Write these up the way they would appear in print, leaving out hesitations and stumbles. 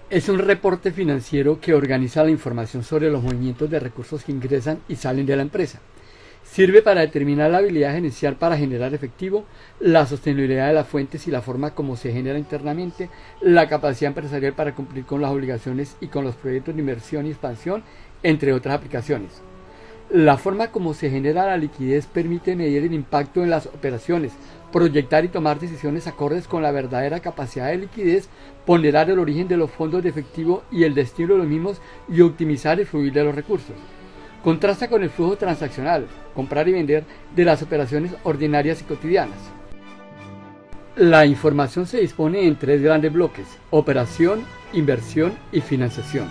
Es un reporte financiero que organiza la información sobre los movimientos de recursos que ingresan y salen de la empresa. Sirve para determinar la habilidad gerencial para generar efectivo, la sostenibilidad de las fuentes y la forma como se genera internamente, la capacidad empresarial para cumplir con las obligaciones y con los proyectos de inversión y expansión, entre otras aplicaciones. La forma como se genera la liquidez permite medir el impacto en las operaciones, proyectar y tomar decisiones acordes con la verdadera capacidad de liquidez, ponderar el origen de los fondos de efectivo y el destino de los mismos y optimizar el fluir de los recursos. Contrasta con el flujo transaccional, comprar y vender, de las operaciones ordinarias y cotidianas. La información se dispone en tres grandes bloques: operación, inversión y financiación.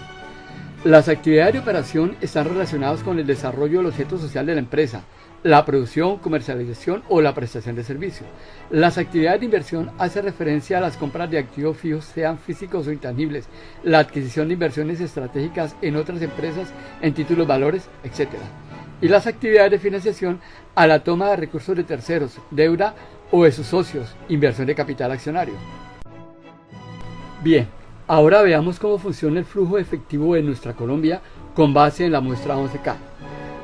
Las actividades de operación están relacionadas con el desarrollo del objeto social de la empresa, la producción, comercialización o la prestación de servicio. Las actividades de inversión hacen referencia a las compras de activos fijos, sean físicos o intangibles, la adquisición de inversiones estratégicas en otras empresas, en títulos, valores, etc. Y las actividades de financiación a la toma de recursos de terceros, deuda o de sus socios, inversión de capital accionario. Bien, ahora veamos cómo funciona el flujo efectivo de nuestra Colombia con base en la muestra 11K.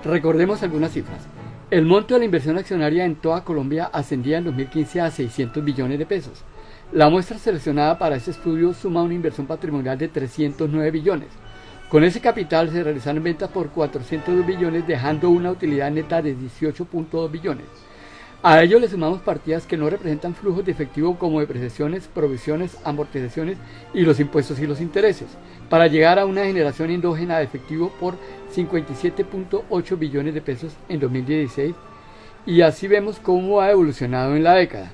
Recordemos algunas cifras. El monto de la inversión accionaria en toda Colombia ascendía en 2015 a 600 billones de pesos. La muestra seleccionada para este estudio suma una inversión patrimonial de 309 billones. Con ese capital se realizaron ventas por 402 billones, dejando una utilidad neta de 18.2 billones. A ello le sumamos partidas que no representan flujos de efectivo como depreciaciones, provisiones, amortizaciones y los impuestos y los intereses, para llegar a una generación endógena de efectivo por 57.8 billones de pesos en 2016, y así vemos cómo ha evolucionado en la década.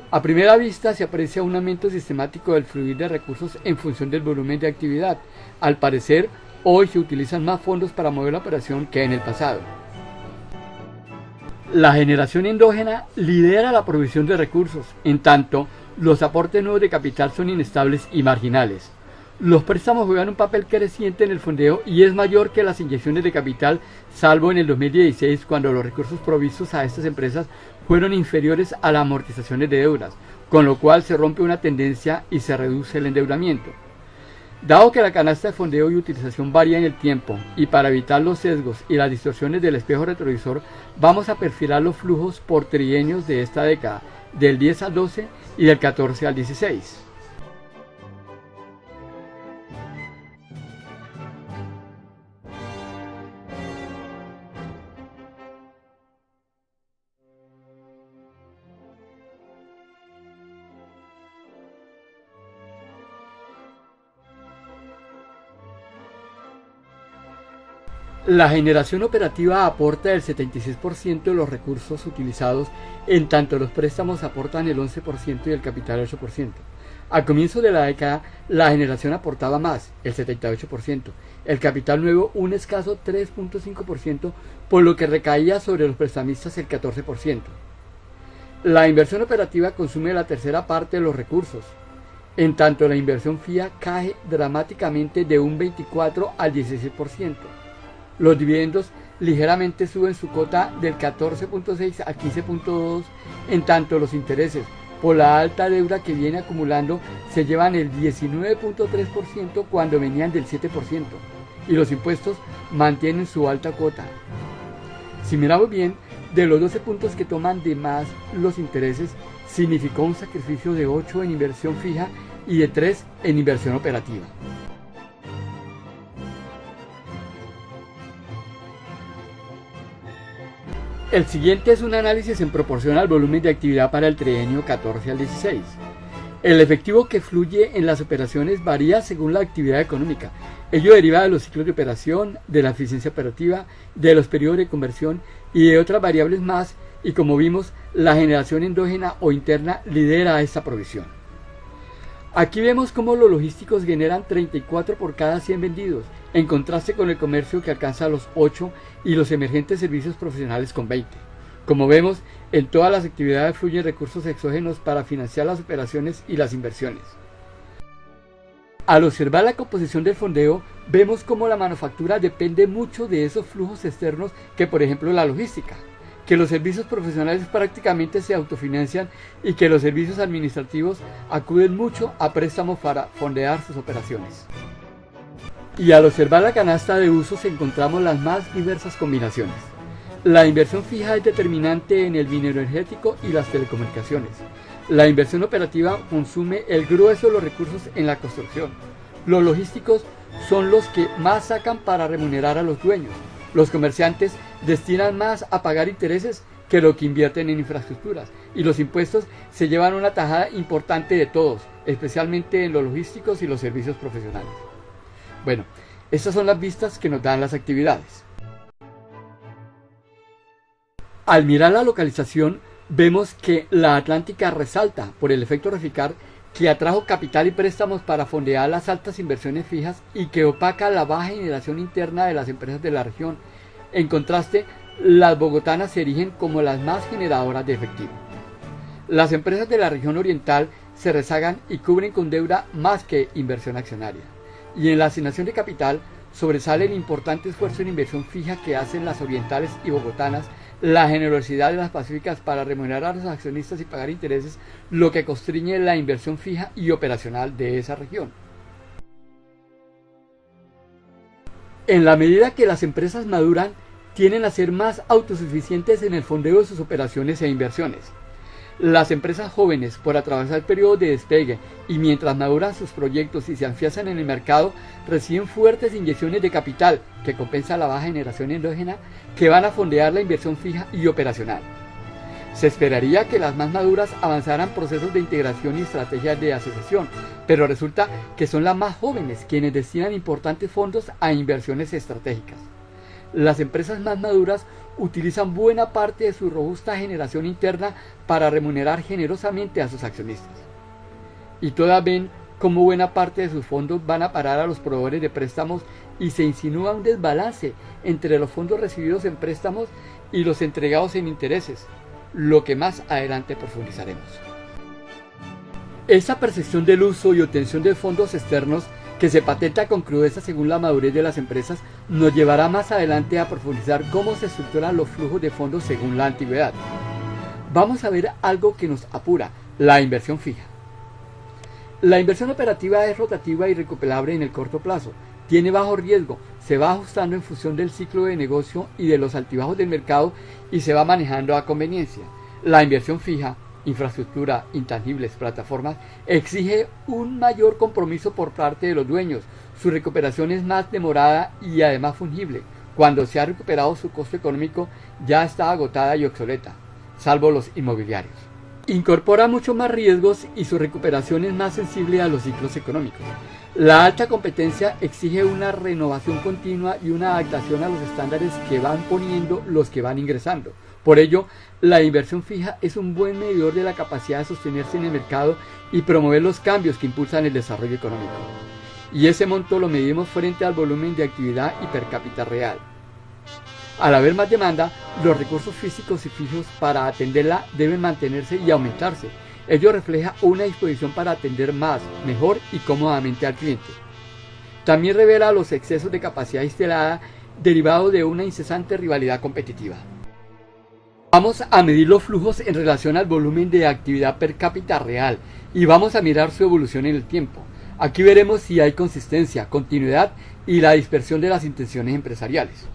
A primera vista se aprecia un aumento sistemático del fluir de recursos en función del volumen de actividad. Al parecer, hoy se utilizan más fondos para mover la operación que en el pasado. La generación endógena lidera la provisión de recursos, en tanto los aportes nuevos de capital son inestables y marginales. Los préstamos juegan un papel creciente en el fondeo y es mayor que las inyecciones de capital, salvo en el 2016, cuando los recursos provistos a estas empresas fueron inferiores a las amortizaciones de deudas, con lo cual se rompe una tendencia y se reduce el endeudamiento. Dado que la canasta de fondeo y utilización varía en el tiempo, y para evitar los sesgos y las distorsiones del espejo retrovisor, vamos a perfilar los flujos por trienios de esta década, del 10 al 12 y del 14 al 16. La generación operativa aporta el 76% de los recursos utilizados, en tanto los préstamos aportan el 11% y el capital el 8%. Al comienzo de la década, la generación aportaba más, el 78%, el capital nuevo un escaso 3.5%, por lo que recaía sobre los prestamistas el 14%. La inversión operativa consume la tercera parte de los recursos, en tanto la inversión fija cae dramáticamente de un 24 al 16%. Los dividendos ligeramente suben su cota del 14.6 a 15.2, en tanto los intereses por la alta deuda que viene acumulando se llevan el 19.3% cuando venían del 7%, y los impuestos mantienen su alta cuota. Si miramos bien, de los 12 puntos que toman de más los intereses, significó un sacrificio de 8 en inversión fija y de 3 en inversión operativa. El siguiente es un análisis en proporción al volumen de actividad para el trienio 14 al 16. El efectivo que fluye en las operaciones varía según la actividad económica. Ello deriva de los ciclos de operación, de la eficiencia operativa, de los periodos de conversión y de otras variables más, y como vimos, la generación endógena o interna lidera esta provisión. Aquí vemos cómo los logísticos generan 34 por cada 100 vendidos, en contraste con el comercio que alcanza los 8 y los emergentes servicios profesionales con 20. Como vemos, en todas las actividades fluyen recursos exógenos para financiar las operaciones y las inversiones. Al observar la composición del fondeo, vemos cómo la manufactura depende mucho de esos flujos externos que, por ejemplo, la logística. que los servicios profesionales prácticamente se autofinancian y que los servicios administrativos acuden mucho a préstamos para fondear sus operaciones. Y al observar la canasta de usos encontramos las más diversas combinaciones. La inversión fija es determinante en el bioenergético y las telecomunicaciones. La inversión operativa consume el grueso de los recursos en la construcción. Los logísticos son los que más sacan para remunerar a los dueños. Los comerciantes destinan más a pagar intereses que lo que invierten en infraestructuras. Y los impuestos se llevan una tajada importante de todos, especialmente en los logísticos y los servicios profesionales. Bueno, estas son las vistas que nos dan las actividades. Al mirar la localización, vemos que la Atlántica resalta por el efecto Reficar que atrajo capital y préstamos para fondear las altas inversiones fijas y que opaca la baja generación interna de las empresas de la región. En contraste, las bogotanas se erigen como las más generadoras de efectivo. Las empresas de la región oriental se rezagan y cubren con deuda más que inversión accionaria. Y en la asignación de capital sobresale el importante esfuerzo en inversión fija que hacen las orientales y bogotanas, la generosidad de las pacíficas para remunerar a los accionistas y pagar intereses, lo que constriñe la inversión fija y operacional de esa región. En la medida que las empresas maduran, tienden a ser más autosuficientes en el fondeo de sus operaciones e inversiones. Las empresas jóvenes, por atravesar periodos de despegue y mientras maduran sus proyectos y se afianzan en el mercado, reciben fuertes inyecciones de capital que compensa la baja generación endógena que van a fondear la inversión fija y operacional. Se esperaría que las más maduras avanzaran procesos de integración y estrategias de asociación, pero resulta que son las más jóvenes quienes destinan importantes fondos a inversiones estratégicas. Las empresas más maduras utilizan buena parte de su robusta generación interna para remunerar generosamente a sus accionistas. Y todas ven cómo buena parte de sus fondos van a parar a los proveedores de préstamos y se insinúa un desbalance entre los fondos recibidos en préstamos y los entregados en intereses, lo que más adelante profundizaremos. Esa percepción del uso y obtención de fondos externos que se patenta con crudeza según la madurez de las empresas, nos llevará más adelante a profundizar cómo se estructuran los flujos de fondos según la antigüedad. Vamos a ver algo que nos apura, la inversión fija. La inversión operativa es rotativa y recuperable en el corto plazo, tiene bajo riesgo, se va ajustando en función del ciclo de negocio y de los altibajos del mercado y se va manejando a conveniencia. La inversión fija, infraestructura, intangibles, plataformas, exige un mayor compromiso por parte de los dueños. Su recuperación es más demorada y además fungible. Cuando se ha recuperado su costo económico ya está agotada y obsoleta, salvo los inmobiliarios. Incorpora mucho más riesgos y su recuperación es más sensible a los ciclos económicos. La alta competencia exige una renovación continua y una adaptación a los estándares que van poniendo los que van ingresando. Por ello, la inversión fija es un buen medidor de la capacidad de sostenerse en el mercado y promover los cambios que impulsan el desarrollo económico. Y ese monto lo medimos frente al volumen de actividad y per cápita real. Al haber más demanda, los recursos físicos y fijos para atenderla deben mantenerse y aumentarse. Ello refleja una disposición para atender más, mejor y cómodamente al cliente. También revela los excesos de capacidad instalada derivados de una incesante rivalidad competitiva. Vamos a medir los flujos en relación al volumen de actividad per cápita real y vamos a mirar su evolución en el tiempo. Aquí veremos si hay consistencia, continuidad y la dispersión de las intenciones empresariales.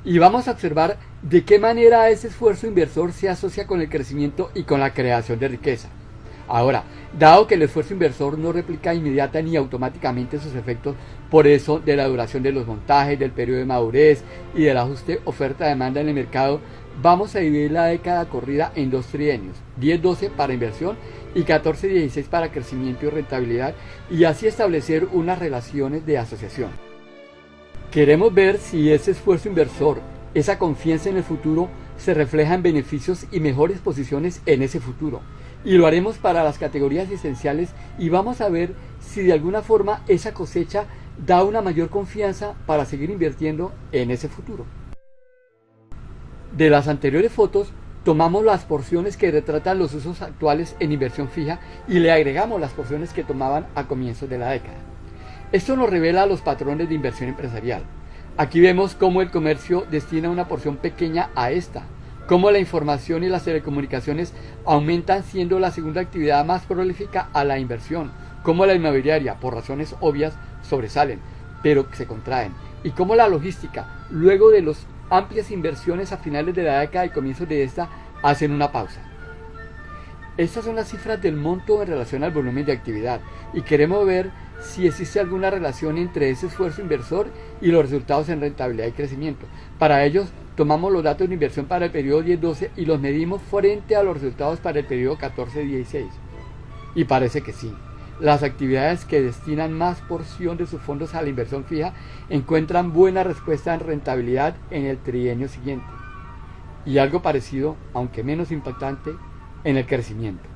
Y vamos a observar de qué manera ese esfuerzo inversor se asocia con el crecimiento y con la creación de riqueza. Ahora, dado que el esfuerzo inversor no replica inmediata ni automáticamente sus efectos, por eso de la duración de los montajes, del periodo de madurez y del ajuste oferta-demanda en el mercado, vamos a dividir la década corrida en dos trienios, 10-12 para inversión y 14-16 para crecimiento y rentabilidad, y así establecer unas relaciones de asociación. Queremos ver si ese esfuerzo inversor, esa confianza en el futuro, se refleja en beneficios y mejores posiciones en ese futuro. Y lo haremos para las categorías esenciales y vamos a ver si de alguna forma esa cosecha da una mayor confianza para seguir invirtiendo en ese futuro. De las anteriores fotos tomamos las porciones que retratan los usos actuales en inversión fija y le agregamos las porciones que tomaban a comienzos de la década. Esto nos revela los patrones de inversión empresarial. Aquí vemos cómo el comercio destina una porción pequeña a esta, cómo la información y las telecomunicaciones aumentan siendo la segunda actividad más prolífica a la inversión, cómo la inmobiliaria, por razones obvias, sobresalen, pero se contraen, y cómo la logística, luego de las amplias inversiones a finales de la década y comienzos de esta, hacen una pausa. Estas son las cifras del monto en relación al volumen de actividad, y queremos ver si existe alguna relación entre ese esfuerzo inversor y los resultados en rentabilidad y crecimiento. Para ello, tomamos los datos de inversión para el periodo 10-12 y los medimos frente a los resultados para el periodo 14-16. Y parece que sí. Las actividades que destinan más porción de sus fondos a la inversión fija encuentran buena respuesta en rentabilidad en el trienio siguiente. Y algo parecido, aunque menos impactante, en el crecimiento.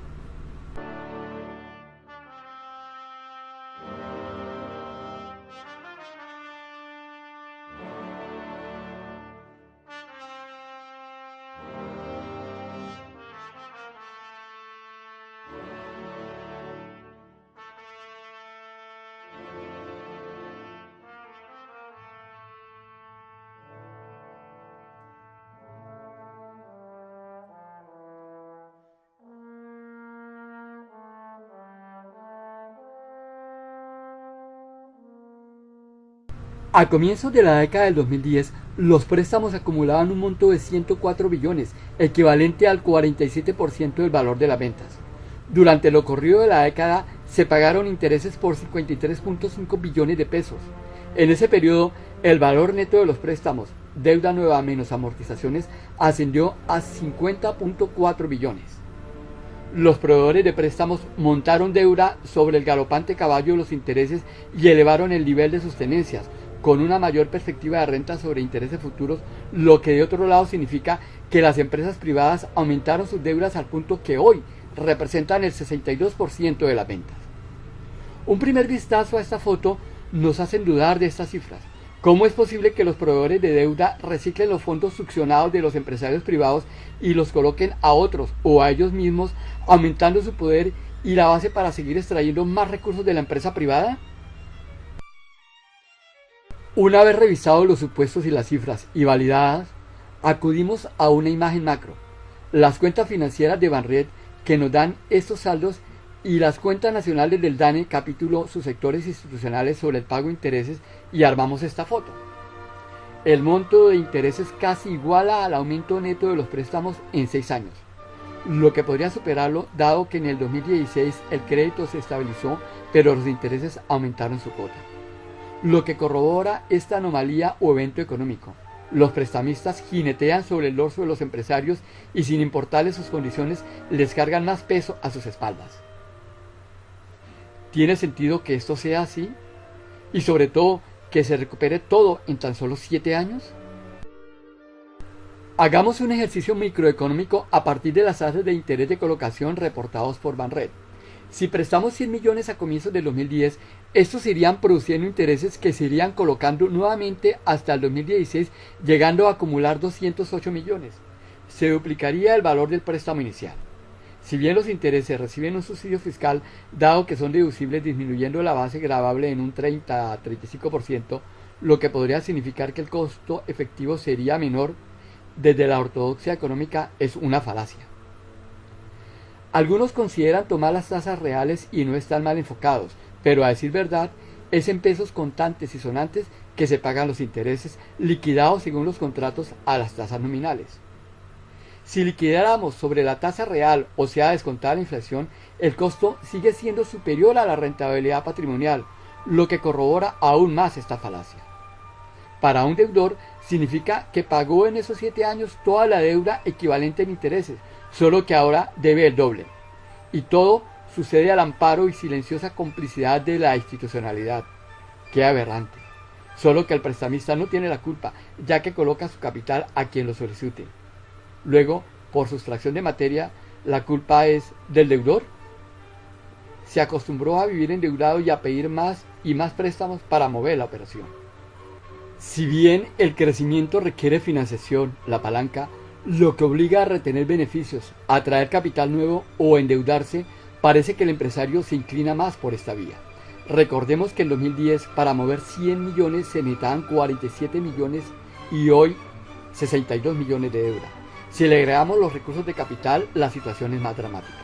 A comienzos de la década del 2010, los préstamos acumulaban un monto de 104 billones, equivalente al 47% del valor de las ventas. Durante lo corrido de la década, se pagaron intereses por 53.5 billones de pesos. En ese periodo, el valor neto de los préstamos, deuda nueva menos amortizaciones, ascendió a 50.4 billones. Los proveedores de préstamos montaron deuda sobre el galopante caballo de los intereses y elevaron el nivel de sus tenencias, con una mayor perspectiva de renta sobre intereses futuros, lo que de otro lado significa que las empresas privadas aumentaron sus deudas al punto que hoy representan el 62% de las ventas. Un primer vistazo a esta foto nos hace dudar de estas cifras. ¿Cómo es posible que los proveedores de deuda reciclen los fondos succionados de los empresarios privados y los coloquen a otros o a ellos mismos, aumentando su poder y la base para seguir extrayendo más recursos de la empresa privada? Una vez revisados los supuestos y las cifras y validadas, acudimos a una imagen macro, las cuentas financieras de Banred que nos dan estos saldos y las cuentas nacionales del DANE capítulo sus sectores institucionales sobre el pago de intereses y armamos esta foto. El monto de intereses casi iguala al aumento neto de los préstamos en 6 años, lo que podría superarlo dado que en el 2016 el crédito se estabilizó pero los intereses aumentaron su cuota. Lo que corrobora esta anomalía o evento económico. Los prestamistas jinetean sobre el dorso de los empresarios y sin importarles sus condiciones les cargan más peso a sus espaldas. ¿Tiene sentido que esto sea así? Y sobre todo, que se recupere todo en tan solo 7 años. Hagamos un ejercicio microeconómico a partir de las tasas de interés de colocación reportados por Banred. Si prestamos 100 millones a comienzos del 2010, estos irían produciendo intereses que se irían colocando nuevamente hasta el 2016, llegando a acumular 208 millones. Se duplicaría el valor del préstamo inicial. Si bien los intereses reciben un subsidio fiscal, dado que son deducibles disminuyendo la base gravable en un 30 a 35%, lo que podría significar que el costo efectivo sería menor, desde la ortodoxia económica es una falacia. Algunos consideran tomar las tasas reales y no están mal enfocados, pero a decir verdad, es en pesos contantes y sonantes que se pagan los intereses liquidados según los contratos a las tasas nominales. Si liquidáramos sobre la tasa real, o sea descontada la inflación, el costo sigue siendo superior a la rentabilidad patrimonial, lo que corrobora aún más esta falacia. Para un deudor significa que pagó en esos 7 años toda la deuda equivalente en intereses, solo que ahora debe el doble. Y todo sucede al amparo y silenciosa complicidad de la institucionalidad. Qué aberrante. Solo que el prestamista no tiene la culpa, ya que coloca su capital a quien lo solicite. Luego, por sustracción de materia, ¿la culpa es del deudor? Se acostumbró a vivir endeudado y a pedir más y más préstamos para mover la operación. Si bien el crecimiento requiere financiación, la palanca, lo que obliga a retener beneficios, a atraer capital nuevo o endeudarse, parece que el empresario se inclina más por esta vía. Recordemos que en 2010 para mover 100 millones se necesitaban 47 millones y hoy 62 millones de deuda. Si le agregamos los recursos de capital, la situación es más dramática.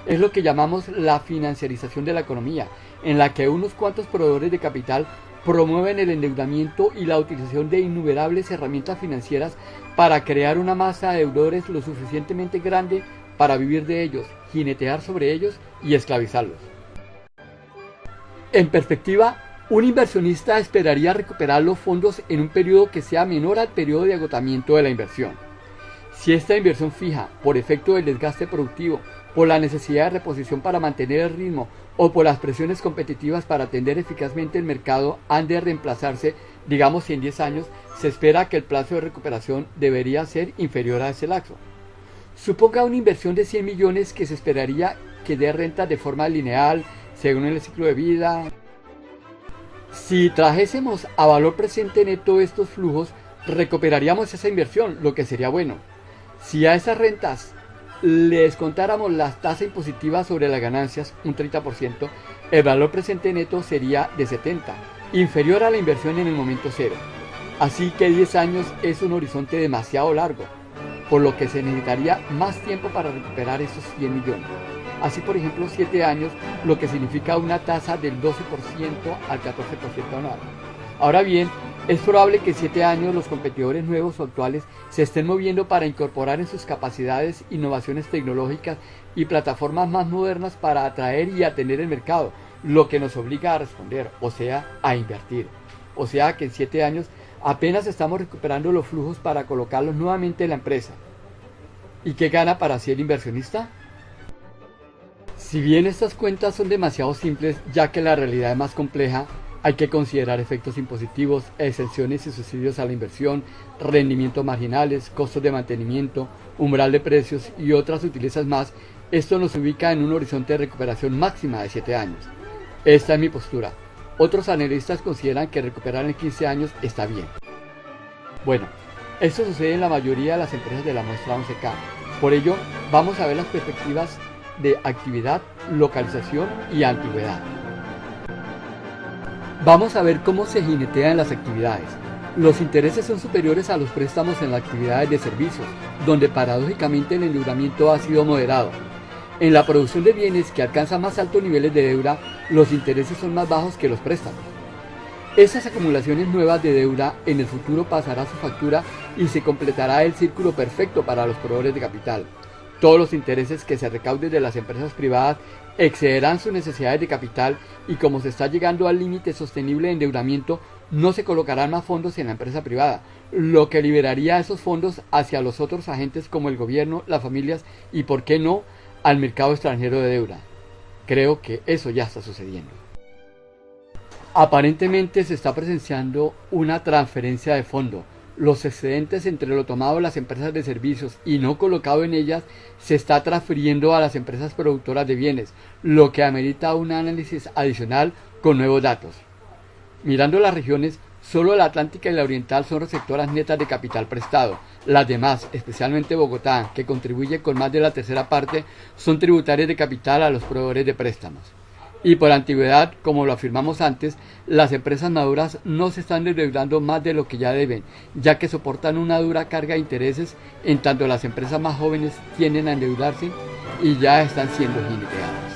Es lo que llamamos la financiarización de la economía, en la que unos cuantos proveedores de capital promueven el endeudamiento y la utilización de innumerables herramientas financieras para crear una masa de deudores lo suficientemente grande para vivir de ellos, jinetear sobre ellos y esclavizarlos. En perspectiva, un inversionista esperaría recuperar los fondos en un periodo que sea menor al periodo de agotamiento de la inversión. Si esta inversión fija, por efecto del desgaste productivo, por la necesidad de reposición para mantener el ritmo o por las presiones competitivas para atender eficazmente el mercado han de reemplazarse, digamos si en 10 años, se espera que el plazo de recuperación debería ser inferior a ese lapso. Suponga una inversión de 100 millones que se esperaría que dé renta de forma lineal, según el ciclo de vida. Si trajésemos a valor presente neto estos flujos, recuperaríamos esa inversión, lo que sería bueno. Si a esas rentas le descontáramos la tasa impositiva sobre las ganancias, un 30%, el valor presente neto sería de 70, inferior a la inversión en el momento cero. Así que 10 años es un horizonte demasiado largo, por lo que se necesitaría más tiempo para recuperar esos 100 millones. Así, por ejemplo, 7 años, lo que significa una tasa del 12% al 14% anual. Ahora bien, es probable que en 7 años los competidores nuevos o actuales se estén moviendo para incorporar en sus capacidades innovaciones tecnológicas y plataformas más modernas para atraer y atender el mercado, lo que nos obliga a responder, o sea, a invertir. O sea que en 7 años apenas estamos recuperando los flujos para colocarlos nuevamente en la empresa. ¿Y qué gana para así el inversionista? Si bien estas cuentas son demasiado simples, ya que la realidad es más compleja, hay que considerar efectos impositivos, exenciones y subsidios a la inversión, rendimientos marginales, costos de mantenimiento, umbral de precios y otras sutilezas más. Esto nos ubica en un horizonte de recuperación máxima de 7 años. Esta es mi postura. Otros analistas consideran que recuperar en 15 años está bien. Bueno, esto sucede en la mayoría de las empresas de la muestra 11K. Por ello, vamos a ver las perspectivas de actividad, localización y antigüedad. Vamos a ver cómo se jinetean las actividades. Los intereses son superiores a los préstamos en las actividades de servicios, donde paradójicamente el endeudamiento ha sido moderado. En la producción de bienes que alcanza más altos niveles de deuda, los intereses son más bajos que los préstamos. Esas acumulaciones nuevas de deuda en el futuro pasará su factura y se completará el círculo perfecto para los proveedores de capital. Todos los intereses que se recauden de las empresas privadas excederán sus necesidades de capital y como se está llegando al límite sostenible de endeudamiento, no se colocarán más fondos en la empresa privada, lo que liberaría esos fondos hacia los otros agentes como el gobierno, las familias y, por qué no, al mercado extranjero de deuda. Creo que eso ya está sucediendo. Aparentemente se está presenciando una transferencia de fondo. Los excedentes entre lo tomado de las empresas de servicios y no colocado en ellas se está transfiriendo a las empresas productoras de bienes, lo que amerita un análisis adicional con nuevos datos. Mirando las regiones, solo la Atlántica y la Oriental son receptoras netas de capital prestado. Las demás, especialmente Bogotá, que contribuye con más de la tercera parte, son tributarias de capital a los proveedores de préstamos. Y por antigüedad, como lo afirmamos antes, las empresas maduras no se están endeudando más de lo que ya deben, ya que soportan una dura carga de intereses, en tanto las empresas más jóvenes tienden a endeudarse y ya están siendo jineteadas.